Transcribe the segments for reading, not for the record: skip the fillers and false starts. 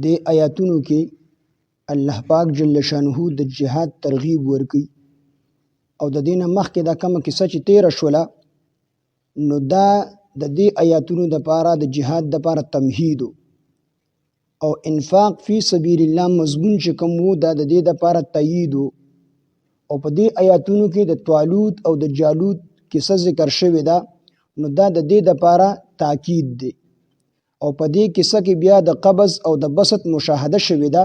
دې آیاتونو کې الله پاک جل شانه د جهاد ترغیب ورکوي او د دې نه مخکې دا کومه کیسه چې تیره شوله نو دا د دې آیاتونو دپاره د جهاد دپاره تمهید او انفاق فی سبیل الله مضمون چې کوم و دا د دې دپاره تایید او په دې آیاتونو کې د طالوت او د جالوت کیسه ذکر شوې ده نو دا د دې دپاره تاکید دی او په دې کیسه کې بیا د قبض او د بسط مشاهده شوې ده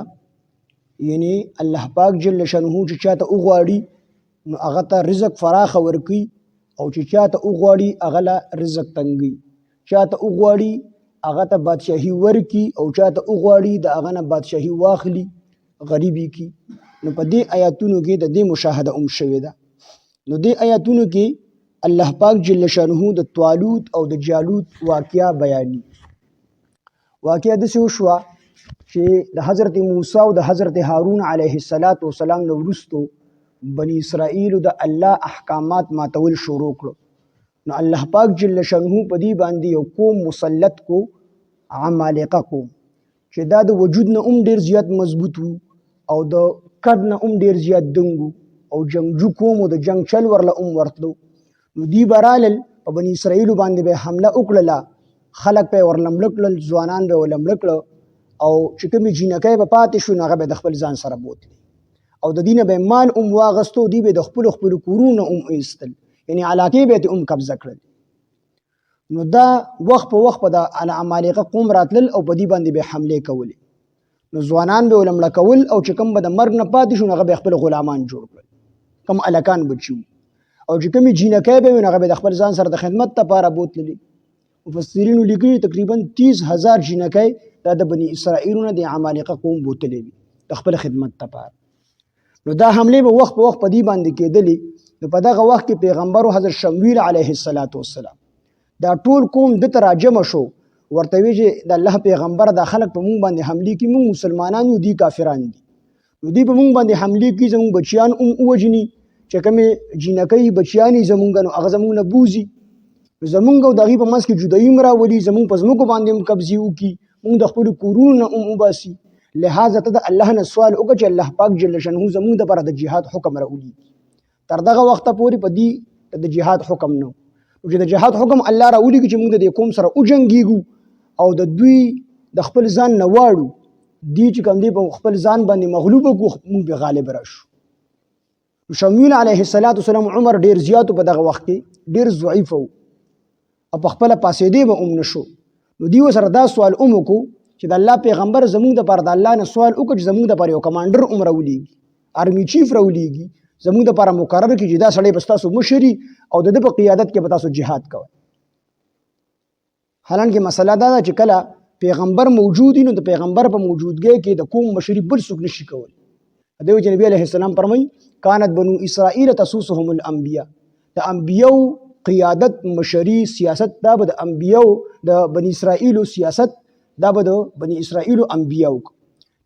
یعنی الله پاک جل شانه چې چاته وغواړي نو هغه ته رزق فراخه ورکوي او چې چاته وغواړي هغه له رزق تنګوي چاته وغواړي هغه ته بادشاهي ورکي او چاته وغواړي د هغه نه بادشاهي واخلي غریبي کی نو په دې آیاتونو کې د دې مشاهده شوې ده نو دې آیاتونو کې الله پاک جل شانه د طالوت او د جالوت واقعیا بیاني واقعیا داسې وشوه چې د حضرت موسی او د حضرت هارون علیه السلام نه وروستو بني اسرائیلو د الله احکامات ماتول شروع کړو نو الله پاک جل شانه په دې باندې یو قوم مسلط کو عمالقه قوم چې دا د وجود نه ډیر زیات مضبوط وو او د کډ نه ډیر زیات دنګ او جنگجو قوم او د جنگ چل ورله ورتلو نو دی برالل په بني اسرائیلو باندې به حمله وکړه خلک په ورلمړ کړل ځوانان به ولمړ کړل او چې کومې جینکۍ به پاتې شو نو هغه به د خپل ځان سره بوتلی او د دینه به مال واغستو دی به د خپل کورونه ایستل یعنی علاقې به ته قبضه کړل نو دا وخت په وخت په د عمالقه قوم راتلل او په دې باندې به حمله کولې نو ځوانان به ولمړ کول او چې کوم به د مرګ نه پاتې شو هغه به خپل غلامان جوړ کړل کوم الکان بچو او چې کومې جینکۍ به هغه به د خپل ځان سره د خدمت لپاره بوتللې مفسرینو لیکلي تقریبا 30,000 جینکۍ دا د بني اسرائیلو نه د عمالقه قوم بوتلې وي د خپل خدمت لپاره نو دا حمله به وخت په وخت په دې باندې کېدلې نو په دغه وخت کې پیغمبر حضرت شمویل علیه السلام دا ټول قوم د ته راجمع شو ورته وی چې د الله پیغمبر دا خلک په مونږ باندې حمله کوي مونږ مسلمانان یو دي کافران دي نو دوی په مونږ باندې حمله کوي زموږ بچیان ووجني چې کومې جینکۍ بچیانې زمونږ نو هغه زمونږ نه بوزي زمونږ او د هغې په منځ کې جدایي هم راولي زمونږ په ځمکو باندې هم قبضې وکړي مونږ د خپلو کورونو نه هم وباسي لہذا ته د الله نه سوال وکړه چې الله پاک جل شانه زمونږ دپاره د جهاد حکم راولي تر دغه وخته پورې په دې د جهاد حکم نه چې د جهاد حکم الله راولي چې مونږ د دې قوم سره وجنګېږو او د دوی د خپل ځان نه واړو دی چې کوم دی په خپل ځان باندې مغلوب کړو مونږ به غالب راشو شمویل علیه السلام عمر ډیر زیاتو په دغه وخت کې ډیر ضعیف او په خپل پاسېدې به نشو نو دیو سره دا سوال وکړو چې د الله پیغمبر زموږ دپاره د الله نه سوال وکړو چې زموږ دپاره یو کمانډر راولېږي آرمي چیف راولېږي زموږ دپاره مقرر کړي چې دا سړی به ستاسو مشري او د ده په قیادت کې به تاسو جهاد کوئ حالانکه مسله دا ده چې کله پیغمبر موجود وي نو د پیغمبر په موجودګۍ کې د قوم مشري بل څوک نشي کولی دی چې نبی علیه السلام فرمایي کانت بنو اسرائیل تسوسهم الانبیاء د انبیاو قیادت مشري سیاست دا به د انبیاو د بني اسرائیلو سیاست دا به د بني اسرائیلو انبیاو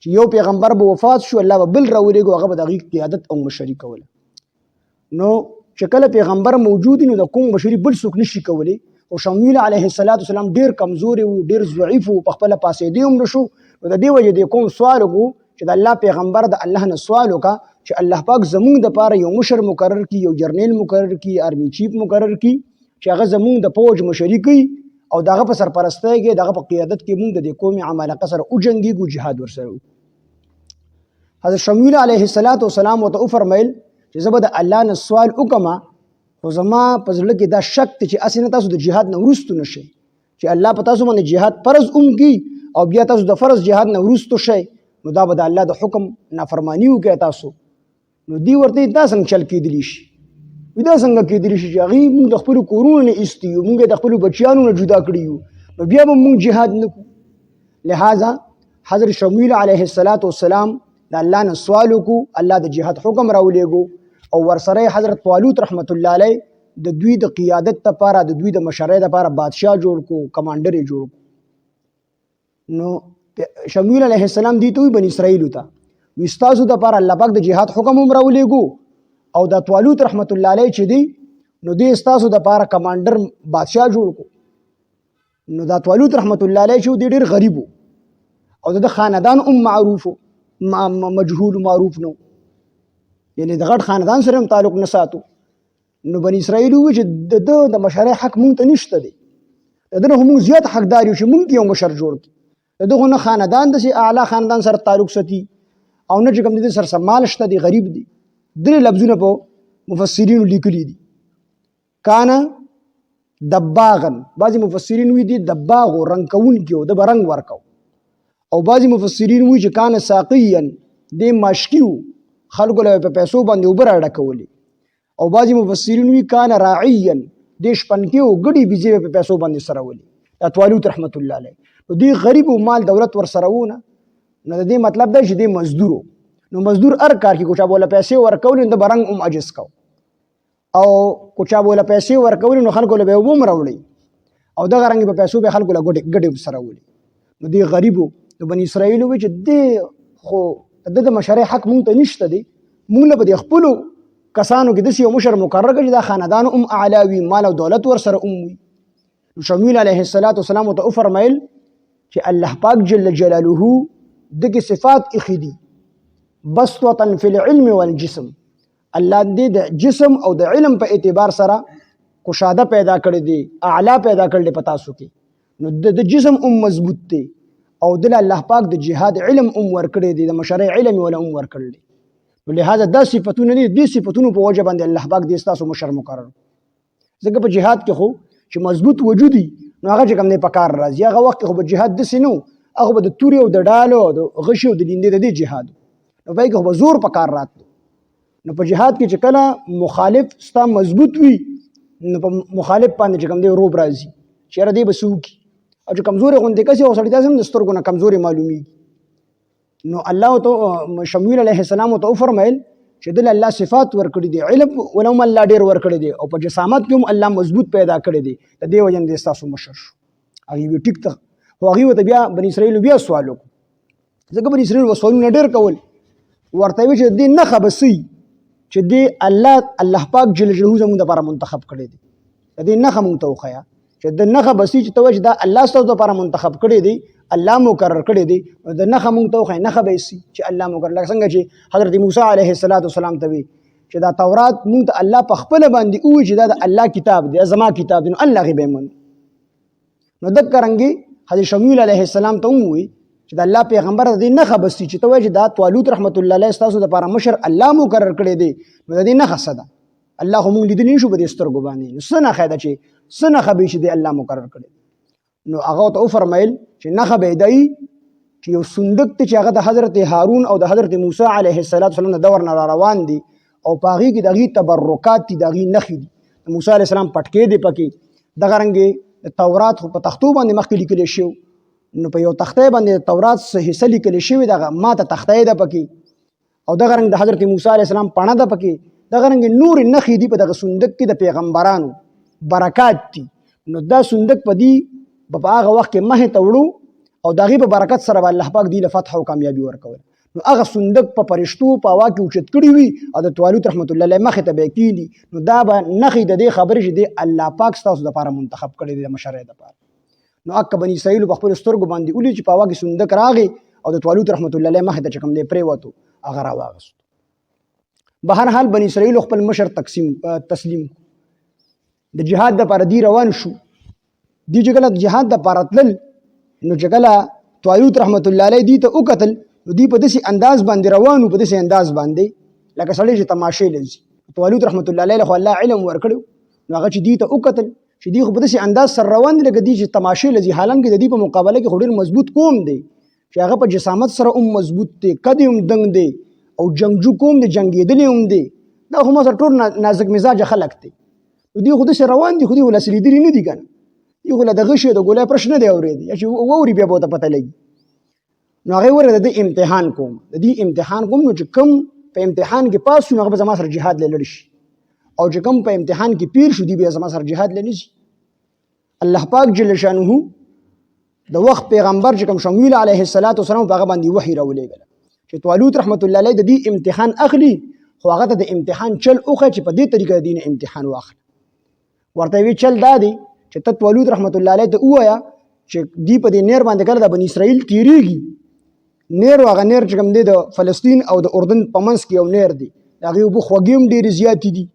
چې یو پیغمبر به وفات شو الله به بل راولېږو هغه به د هغې قیادت او مشري کوله نو چې کله پیغمبر موجود نو د قوم مشري بل څوک نشي کولی او شمویل علیه السلام ډیر کمزوري و ډیر ضعیف و په خپله پاسېدی هم نشو نو د دې وجې د قوم سوال وکړو چې د الله پیغمبر د الله نه سوال وکړه چې الله پاک زمونږ دپاره یو مشر مقرر کړي یو جرنیل مقرر کړي آرمي چیف مقرر کړي چې هغه زمونږ د فوج مشري کوي او د هغه په سرپرستۍ کې د هغه په قیادت کې مونږ د دې قوم عمالقه سره وجنګېږو جهاد ورسره وکړو حضرت شمویل علیه السلام ورته وفرمیل چې زه به د الله نه سوال وکړم خو زما په زړه کې دا شک دی چې هسې نه تاسو د جهاد نه وروستو نشئ چې الله په تاسو باندې جهاد فرض کړي او بیا تاسو د فرض جهاد نه وروستو شئ نو دا به د الله د حکم نافرماني وکړئ تاسو نو دی ورته دا څنګه چل کېدلی شي دا څنګه کېدلی شي چې هغې مونږ د خپلو کورونو نه ایستي یو مونږ یې د خپلو بچیانو نه جدا کړي یو نو بیا به مونږ جهاد نه کړو لہذا حضرت شمویل علیه السلام د الله نه سوال وکړو الله د جهاد حکم راولېږو او ورسره حضرت طالوت رحمت الله علیه د دوی د قیادت لپاره د دوی د مشرۍ لپاره بادشاه جوړ کړو کمانډر یې جوړ کړو نو شمویل علیه السلام دی ته وی بني اسرائیلو ته وی ستاسو دپاره الله پاک د جهاد حکم هم راولېږو او د طالوت رحمت الله علیه چې دی نو دی ستاسو دپاره کمانډر بادشاه جوړ کړو نو دا طالوت رحمت الله علیه چې دی ډېر غریب او د خاندان معروف مجهول معروف نو، یعنی د غټ خاندان سره هم تعلق نه ساتو. نو بني اسرائیل وایي چې د مشرۍ حق مونږ ته نشته دی، د ده نه خو مونږ زیات حقدار یو چې مونږ یو مشر جوړ کړي. د دغو نه خاندان داسې اعلی خاندان سره تعلق ساتي او نه چې کوم د دې سره مال شته دی، غریب دی. درې لفظونه په مفسرینو لیکلي دي. کانا دباغن، بعضې مفسرین وایي دی دباغ و رنګ کوونکي و، ده به رنګ ورکو. او بعضې مفسرین وایي چې کانا ساقیا، دی ماشکي و، خلکو له په پیسو باندې اوبه راډکولې. او بعضې مفسرین وایي کانا راعیا، دی شپنکي و، ګډې بیزې په پیسو باندې سرولې. دا طالوت رحمت الله علیه. نو دی غریب و، مال دولت ورسره و نه، نو د دې مطلب دا چې دی مزدور و. نو مزدور هر کار کې کو چا بوله پیسې ورکولې نو د به رنګ هم عجز کو، او کو چا بوله پیسې ورکولې نو خلکو له به اوبه هم راوړئ، او دغه رنګ په پیسو به خلکو له ګډې سره ولي. نو دی غریب و. نو بني اسرائیل وایي چې دی خو د مشرۍ حق مونږ ته نشته دی، مونږ له به د خپلو کسانو کې داسې یو مشر مقرر کړي چې دا خاندان هم اعلی وي، مال او دولت ورسره هم وي. نو شمویل علیه السلام ته وفرمیل چې الله پاک جل جلاله دغه صفات ایښي دي، بسطة فی العلم والجسم. الله دې د جسم او د علم په اعتبار سره کشاده پیدا کړی دی، اعلی پیدا کړی دی په تاسو کې. نو د جسم مضبوط دی، او دل الله پاک د جهاد علم ورکړی دی، د مشرع علم ولا ورکړی دی. نو لہذا دا صفتونه دي، دې صفتونو په وجه باندې الله پاک دې ستاسو مشر مقرر. ځکه په جهاد کې خو چې مضبوط وجودي نو هغه چې کوم دی په کار راځي. هغه وخت کې خو به جهاد داسې نه و، هغه به د تورې او د ډالو او د غشي او د لیندې د دې جهاد، نو په کې خو به زور په کار راتلو. نو په جهاد کې چې کله مخالف ستا مضبوط وي نو په مخالف باندې چې کوم دی روب راځي چې یاره دی به څه وکړي، او چې کمزورې غوندې کسي او سړي داسې هم د سترګو نه کمزورې معلومیږي. نو الله ته شمویل علیه السلام ته وفرمیل چې دل الله صفات ورکړي دي، علم ولهم الله ډېر ورکړي دي، او په جسامت کې هم الله مضبوط پیدا کړي دي. د دې وجه نه ستاسو مشر شو. هغې وی ټیک ته، خو هغې ورته بیا بني اسرائیلو بیا سوال وکړو، ځکه بني اسرائیل به سوالونه ډېر کول. ورته وی چې دې نښه به څه چې دې الله پاک جل جلاله زموږ دپاره منتخب کړی دی. د دې نښه موږ ته وښیه چې د نښه به څه چې ته وایې چې دا الله ستاسو دپاره منتخب کړی دی، الله مقرر کړی دی. نو د نښه موږ ته وښیه، نښه به یې چې الله مقرر، لکه څنګه چې حضرت موسی علیه السلام ته وی چې دا تورات موږ ته الله په خپله باندې ووایي چې دا د الله کتاب دی، زما کتاب دی، نو الله هغې به یې منو. نو دقه رنګې حضرت شمویل علیه السلام ته هم ووایي چې د الله پیغمبر د دې نښه به چې ته وایې چې دا طالوت رحمت الله علیه ستاسو دپاره مشر الله مقرر کړی دی، نو د دې نښه څه ده؟ الله خو موږ لیدلی نشو په دې سترګو باندې، نو څه نښه ده چې څه نښه به چې دی الله مقرر کړی. نو هغه ته وفرمیل چې نښه به یې دا وي چې یو صندوق دی چې هغه د حضرت هارون او د حضرت موسی علیه السلام د دور نه را روان دي، او په هغې کې د هغې تبرکات دي، د هغې نښې دي. د موسی علیه السلام پټکې دی پکې، دغه رنګې د تورات خو په تختو باندې مخکې لیکلی شوی، نو په یو تختی باندې د تورات څه حصه لیکلی شوې دغه ماته تختی ده پکې، او دغه رنګ د حضرت موسی علیه السلام پڼه ده پکې، دغه رنګې نورې نښې دي په دغه صندوق کې د پیغمبرانو برکات دي. نو دا صندوق په دې په هغه وخت کې مخې ته وړو، او د هغې په برکت سره به الله پاک دې له فتح او کامیابي ورکول. نو هغه صندوق په فرشتو په هوا کې اوچت کړي وي، او د طالوت رحمت الله علیه مخې ته به یې کښېني. نو دا به نښې د دې خبرې چې دی الله پاک ستاسو دپاره منتخب کړی دی د مشرۍ دپاره. نو اکه بني اسرائیلو په خپلو سترګو باندې ولید چې په هوا کې صندوق راغی، او د طالوت رحمت الله علیه مخې ته چې کوم دی پرېوتو، هغه راواغستو. بهرحال بني اسرائیلو خپل مشر تسلیم د جهاد دپاره دی روان شو. دی چې کله جهاد دپاره تلل، نو چې کله طالوت رحمت الله علیه دی ته وکتل، نو دی په داسې انداز باندې روان و، په داسې انداز باندې لکه سړی چې تماشې له ځي. طالوت رحمت الله علیه خو الله علم ورکړی، نو هغه چې دی ته وکتل چې دی خو په داسې انداز سره روان دی لکه دی چې تماشې له ځي، حالانکې د دې په مقابله کې خو ډېر مضبوط قوم دی چې هغه په جسامت سره هم مضبوط دی، قد یې هم دنګ دی، او جنګجو قوم دی، جنګېدلی هم دی. دا خو ما سره ټول نازک مزاجه خلک دی. نو دی خو داسې روان دي، خو دی خو لاسې لیدلي نه دي که نه، دی خو له د غشي د ګولۍ پرش نه دی اورېدی، چې واوري بیا به ورته پته لګي. نو هغې وویل د دې امتحان کوم، د دې امتحان کوم، نو چې کوم په امتحان کې پاس شو نو هغه به زما سره جهاد له لړ شي، او چې کوم په امتحان کې پیر شو دی بیا زما سره جهاد له نه ځي. الله پاک جل شانه د وخت پیغمبر چې کوم شمویل علیه السلام په هغه باندې وحی راولېږله چې طالوت رحمت الله علیه د دې امتحان اخلي، خو هغه ته د امتحان چل وښیه چې په دې طریقه د دې نه امتحان واخله. ورته وی چل دا دی چې ته طالوت رحمت الله علیه ته ووایه چې دی په دې نیر باندې کله د بني اسرائیل تیریږي، نیر او هغه نیر چې کوم دی د فلسطین او د اردن په منځ کې یو نیر دی د هغې اوبه خوږې هم ډېرې زیاتې دي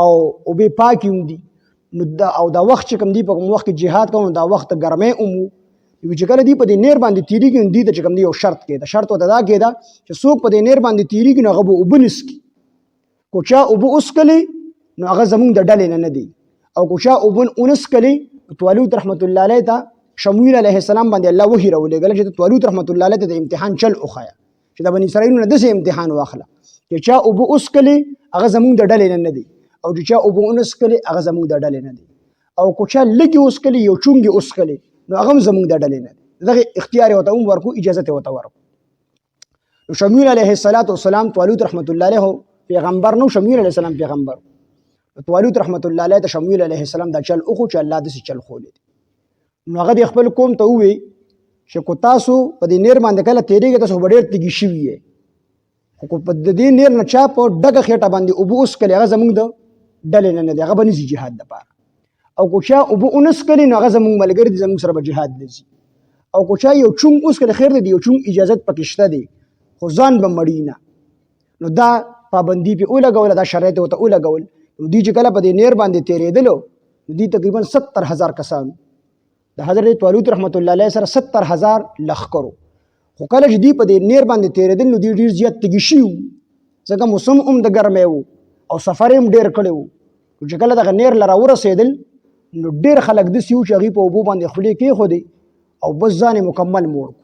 او اوبې پاکې هم دي نو او دا وخت چې کوم دی په کوم وخت کې جهاد کوو دا وخت د ګرمۍ هم و چې کله دوی په دې نیر باندې تېرېږي نو دوی ته چې کوم دی یو شرط کېده شرط ورته دا کېده چې څوک په دې نیر باندې تېرېږي نو هغه به اوبه نه څښي که چا اوبه وڅښلې نو هغه زمونږ د ډلې نه دی او که چا اوبه ونه څښلې طالوت رحمت الله علیه ته شمویل علیه السلام باندې الله وحی راولېږله چې طالوت رحمت الله علیه ته د امتحان چل وښایه چې د بني اسرائیلو نه داسې امتحان واخله چې چا اوبه وڅښلې هغه زمونږ د ډلې نه دی او چې چا اوبه ونه څښلې هغه زمونږ د ډلې نه دی او که چا لږې وڅښلې یو چونګې وڅښلې نو هغه هم زمونږ د ډلې نه دی دغه اختیار یې ورته هم ورکړو اجازت یې ورته ورکړو نو شمویل علیه السلام طالوت رحمت الله علیه پیغمبر نو شمویل علیه السلام پیغمبر طالوت رحمت الله علیه ته شمویل علیه السلام دا چل وخو چې الله داسې چل ښولی دی نو هغه د خپل قوم ته ووی چې کو تاسو په دې نیر باندې کله تېرېږئ تاسو به ډېر تږي شوي یې خو که د دې نیر نه چا په ډکه خېټه باندې اوبه وڅښلې هغه زموږ د ډلې نه دی هغه به نه ځي جهاد دپاره او که چا اوبه ونه څښلې نو هغه زموږ ملګري دي زموږ سره به جهاد نه ځي او که چا یو چونګ وڅښلې خیر دی د یو چونګ اجازت پکې شته دی خو ځان به مړي نه نو دا پابندي پې ولګوله دا شرایط ورته ولګول نو دوی چې کله په دې نیر باندې تېرېدلو نو دوی تقریبا 70,000 کسان د حضرت طالوت رحمت الله علیه سره 70,000 لښکرو خو کله چې دوی په دې نیر باندې تېرېدل نو دوی ډېر زیات تږي شوي وو ځکه موسم هم د ګرمۍ و او سفر یې هم ډېر کړی و چې کله دغه نیر له راورسېدل نو ډېر خلک داسې وو چې هغوی په اوبو باندې خولې کېښودې او بس ځان یې مکمل موړ کړو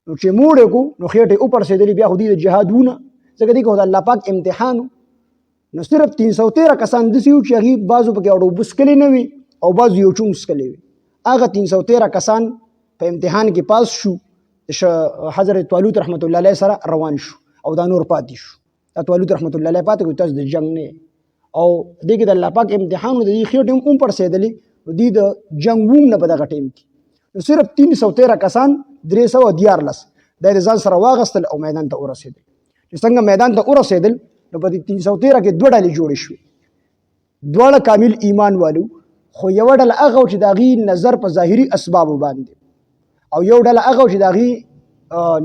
نو چې موړ یې کړو نو خېټې وپړسېدلې بیا خو دوی د جهاد وونه ځکه دوی که د الله پاک امتحان نو صرف 313 کسان داسې وو چې هغوی بعضو پکې اوبه څښلې نه وي او بعضو یو چونګ څښلی وي هغه 313 کسان په امتحان کې پاس شو حضرت طالوت رحمت الله علیه سره روان شو او دا نور پاتې شو دا طالوت رحمت الله علیه پاتې کړو تاسو د جنګ نه او دې کې د الله پاک امتحان و د دې خېټې هم پړسېدلې نو دوی د جنګ ووم نه په دغه ټیم کې نو صرف 313 کسان 314 دا یې ځان سره واغستل او میدان ته ورسېدل چې څنګه میدان ته ورسېدل نو په دې 313 کې دوه ډلې جوړې شوې دواړه کامل ایمان والو خو یوه ډله هغه چې د هغې نظر په ظاهري اسبابو باندې او یو ډله هغه چې د هغې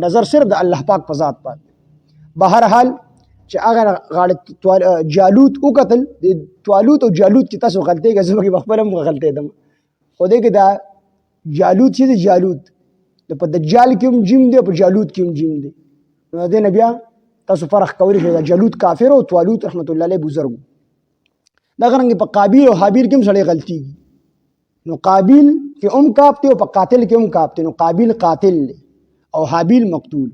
نظر صرف د الله پاک په ذات باندې بهرحال چې هغه غاړې جالوت وکتل د طالوت او جالوت چې تاسو غلطېږئ زه پکې پخپله هم غلطېدم خو دې کې دا جالوت چې دی جالوت په دجال کې هم جیم دی او په جالوت کې هم جیم دی نو د دې نه بیا تاسو فرق کولی شئ دا جالوت کافر او طالوت رحمت الله علیه بزرګ دغه رنګې په قابیل او حابیل کې هم سړی غلطېږي نو قابیل کې هم کاپ دی او په قاتل کې هم کاپ دی نو قابیل قاتل دی او حابیل مقتول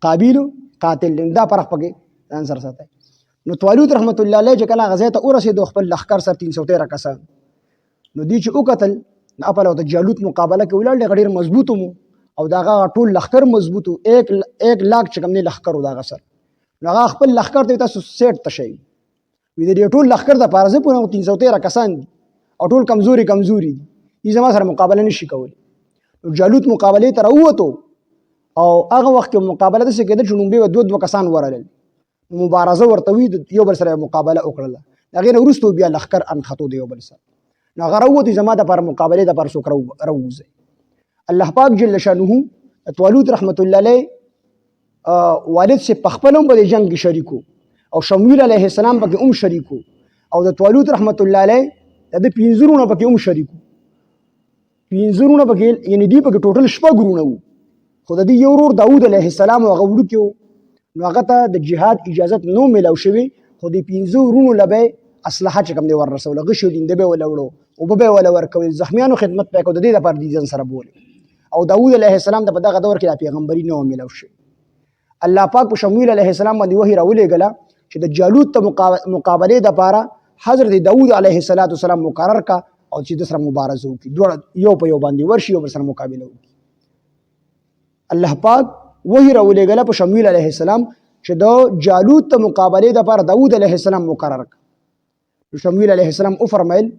قابیل قاتل دی دا فرق پکې ځان سره ساتئ نو طالوت رحمت الله علیه چې کله هغه ځای ته ورسېدو خپل لښکر سره 313 کسان نو دوی چې وکتل اپل او د جالوت مقابله کې ولاړ ډېر مضبوط و او د هغه ټول لښکر مضبوط و 1 لاک چې کوم دی لښکر و د هغه سره نو هغه خپل لښکر ته تاسو سیټ ته شئ وي د دې ټول لښکر دپاره زه پوهېږم 313 کسان دي او ټول کمزوري دي دوی زما سره مقابله نشي کولی نو جالوت مقابلې ته راووتو او هغه وخت کې مقابله داسې کېدل چې لومبې به دوه کسان ورلل مبارزه ورته وي یو بل سره مقابله وکړله د هغې نه وروسته بیا لښکر انخطو د یو بل سره نو هغه راووتو زما دپاره مقابلې دپاره څوک راووځئ الله پاک جل شانه طالوت رحمت الله علیه والد سے پخپل هم په دې جنګ کې شریک او شمویل علیه السلام پکې هم شریک او د طالوت رحمت الله علیه د 5 وروڼه پکې هم شریک 5 وروڼه پکې یعنې دوی پکې ټوټل 6 وروڼه وو خو د دې یو ورور داود علیه السلام هغه وړوکی و نو هغه ته د جهاد اجازت نو میلاو شوې خو د 5 وروڼو له به اسلحه چې کوم دی وررسوله غشي ډینده به وله وړو اوبه به وله ورکوي زخمیانو خدمت به یې کو د دې لپاره دې ځان سره بولې او داود علیه السلام ته په دغه دور کې د پیغمبري نه و میلاو شوې الله پاک په شمویل علیه السلام باندې وحی راولېږله چې د جالوت ته مقابلې دپاره حضرت داود علیه السلام مقرر کا او چې د سره مبارزه وکړي دواړه یو په یو باندې ورشي او سره مقابله وکړي الله پاک وحی راولېږله په شمویل علیه السلام چې د جالوت ته مقابلې دپاره داود علیه السلام مقرر کا شمویل علیه السلام وفرمیل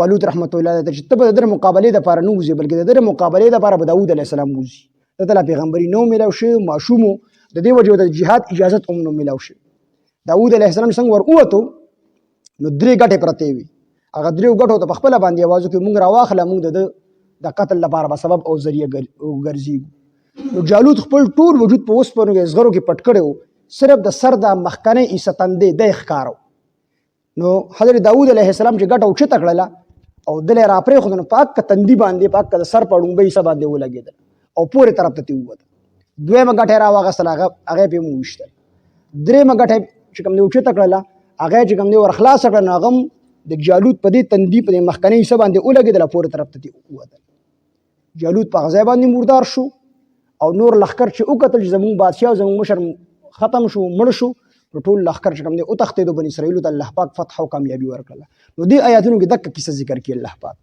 طالوت رحمت الله علیه چې ته به د ده مقابلې دپاره نه وځې بلکې د ده مقابلې دپاره به داود علیه السلام وځي ده ته لا پیغمبري نه میلاو شوی ماشوم و د دې وجې د جهاد اجازت هم نه میلاو شوی داود علیه السلام څنګه ور ووتو نو 3 ګټې پرتې وي هغه 3 ګټو ته په خپله باندې آواز وکړي موږ راواخله موږ د قتل لپاره به سبب او ذریعه ګرځېږو نو جالوت خپل ټول وجود په اوسپنو کې زغرو کې پټ کړی و، صرف د سر د مخکنی حصه تندې دی ښکاره. نو حضرت داود علیه السلام چې ګټه اوچته کړله او دل یې راپرېښود، نو په هکه تندي باندې په هکه د سر په ړومبۍ حصه باندې ولګېدل او پورې طرف ته ترې ووته. دویمه ګټه یې راواخیستله، هغه یې پرې وویشتل. درېیمه ګټه چې کوم دی اوچته کړله، هغه یې چې کوم دی ور خلاصه کړه، نو هغه هم د جالوت په دې تندي په دې مخکنۍ حصه باندې ولګېدله، پورې طرف ته ترې ووتل. جالوت په هغه ځای باندې مردار شو او نور لښکر چې وکتل چې زمونږ بادشاه او زمونږ مشر ختم شو، مړ شو، نو ټول لښکر چې کوم دی وتښتېدو، بني اسرائیلو ته الله پاک فتح او کامیابي ورکړله. نو دې آیاتونو کې دقه کیسه ذکر کړي الله پاک.